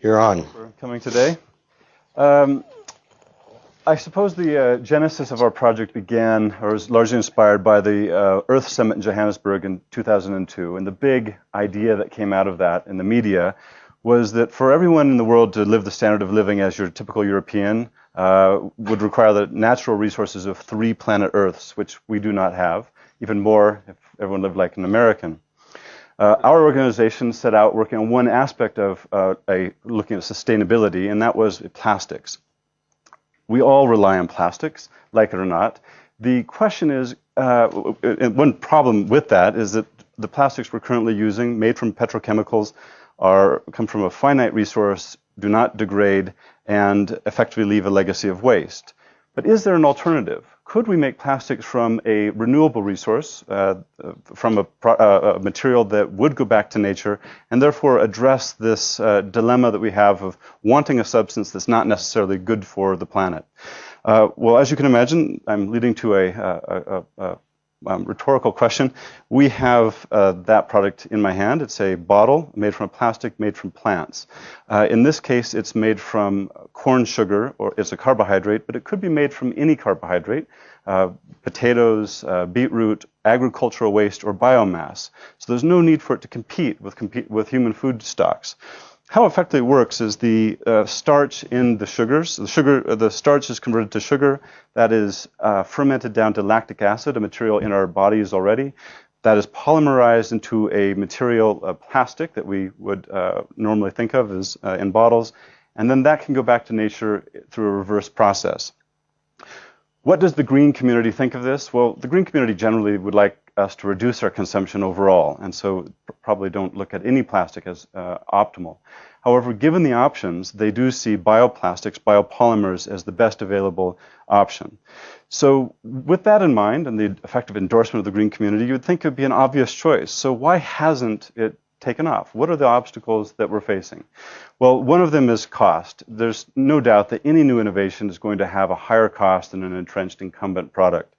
You're on. For coming today. I suppose the genesis of our project began, or was largely inspired by the Earth Summit in Johannesburg in 2002. And the big idea that came out of that in the media was that for everyone in the world to live the standard of living as your typical European would require the natural resources of 3 planet Earths, which we do not have, even more if everyone lived like an American. Our organization set out working on one aspect of looking at sustainability, and that was plastics. We all rely on plastics, like it or not. The question is, one problem with that is that the plastics we're currently using, made from petrochemicals, come from a finite resource, do not degrade, and effectively leave a legacy of waste. But is there an alternative? Could we make plastics from a renewable resource, from a material that would go back to nature, and therefore address this dilemma that we have of wanting a substance that's not necessarily good for the planet? Well, as you can imagine, I'm leading to a rhetorical question. We have that product in my hand. It's a bottle made from a plastic made from plants. In this case, it's made from corn sugar, or it's a carbohydrate, but it could be made from any carbohydrate, potatoes, beetroot, agricultural waste, or biomass. So there's no need for it to compete with human food stocks. How effectively it works is the starch in the sugars. The starch is converted to sugar. That is fermented down to lactic acid, a material in our bodies already. That is polymerized into a material, plastic, that we would normally think of as in bottles. And then that can go back to nature through a reverse process. What does the green community think of this? Well, the green community generally would like us to reduce our consumption overall, and so probably don't look at any plastic as optimal. However, given the options, they do see bioplastics, biopolymers, as the best available option. So with that in mind, and the effective endorsement of the green community, you would think it would be an obvious choice. So why hasn't it taken off? What are the obstacles that we're facing? Well, one of them is cost. There's no doubt that any new innovation is going to have a higher cost than an entrenched incumbent product.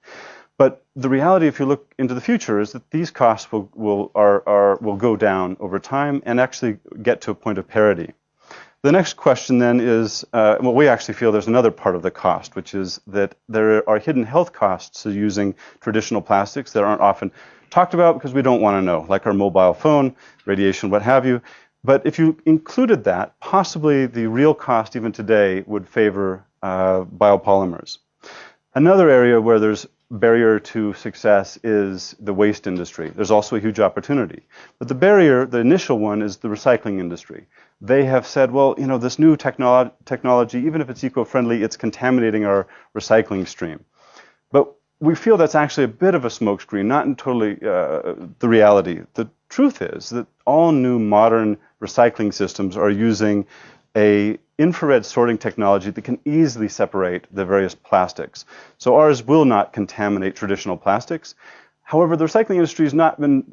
But the reality, if you look into the future, is that these costs will go down over time and actually get to a point of parity. The next question then is, well, we actually feel there's another part of the cost, which is that there are hidden health costs to using traditional plastics that aren't often talked about because we don't want to know, like our mobile phone, radiation, what have you. But if you included that, possibly the real cost even today would favor biopolymers. Another area where there's barrier to success is the waste industry. There's also a huge opportunity. But the barrier, the initial one, is the recycling industry. They have said, well, you know, this new technology, even if it's eco-friendly, it's contaminating our recycling stream. But we feel that's actually a bit of a smokescreen, not in totally the reality. The truth is that all new modern recycling systems are using a infrared sorting technology that can easily separate the various plastics. So ours will not contaminate traditional plastics. However, the recycling industry has not been,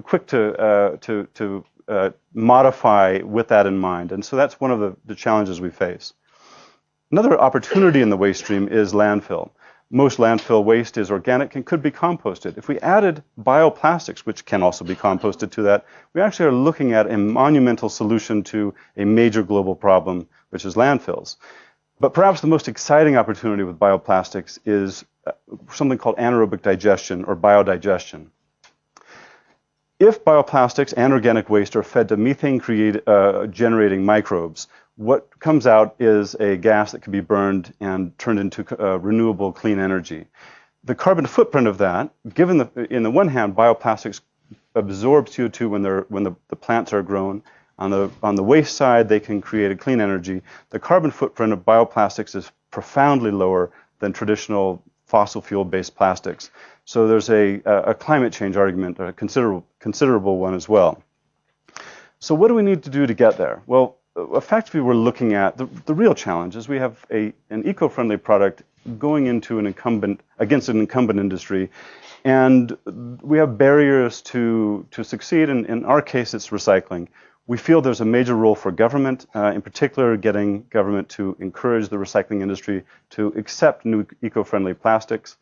quick to modify with that in mind, and so that's one of the challenges we face. Another opportunity in the waste stream is landfill. Most landfill waste is organic and could be composted. If we added bioplastics, which can also be composted to that, we actually are looking at a monumental solution to a major global problem, which is landfills. But perhaps the most exciting opportunity with bioplastics is something called anaerobic digestion or biodigestion. If bioplastics and organic waste are fed to methane-generating microbes, what comes out is a gas that can be burned and turned into renewable clean energy. The carbon footprint of that, given in the one hand, bioplastics absorb CO2 when the plants are grown. On the waste side, they can create a clean energy. The carbon footprint of bioplastics is profoundly lower than traditional fossil fuel-based plastics. So there's a climate change argument, a considerable one as well. So what do we need to do to get there? Well, effectively, we're looking at the real challenge is we have an eco-friendly product going into against an incumbent industry, and we have barriers to succeed. In our case, it's recycling. We feel there's a major role for government, in particular getting government to encourage the recycling industry to accept new eco-friendly plastics.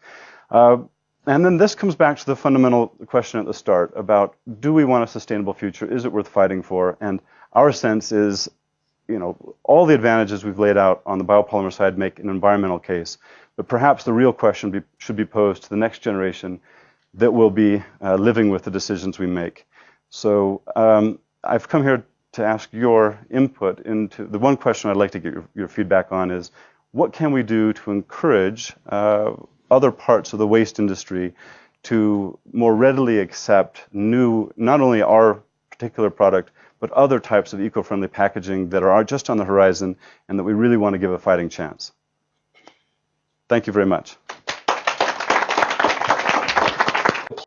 And then this comes back to the fundamental question at the start about, do we want a sustainable future? Is it worth fighting for? And our sense is, all the advantages we've laid out on the biopolymer side make an environmental case, but perhaps the real question should be posed to the next generation that will be living with the decisions we make. So I've come here to ask your input into the one question I'd like to get your feedback on is, what can we do to encourage other parts of the waste industry to more readily accept new, not only our particular product, but other types of eco-friendly packaging that are just on the horizon and that we really want to give a fighting chance? Thank you very much.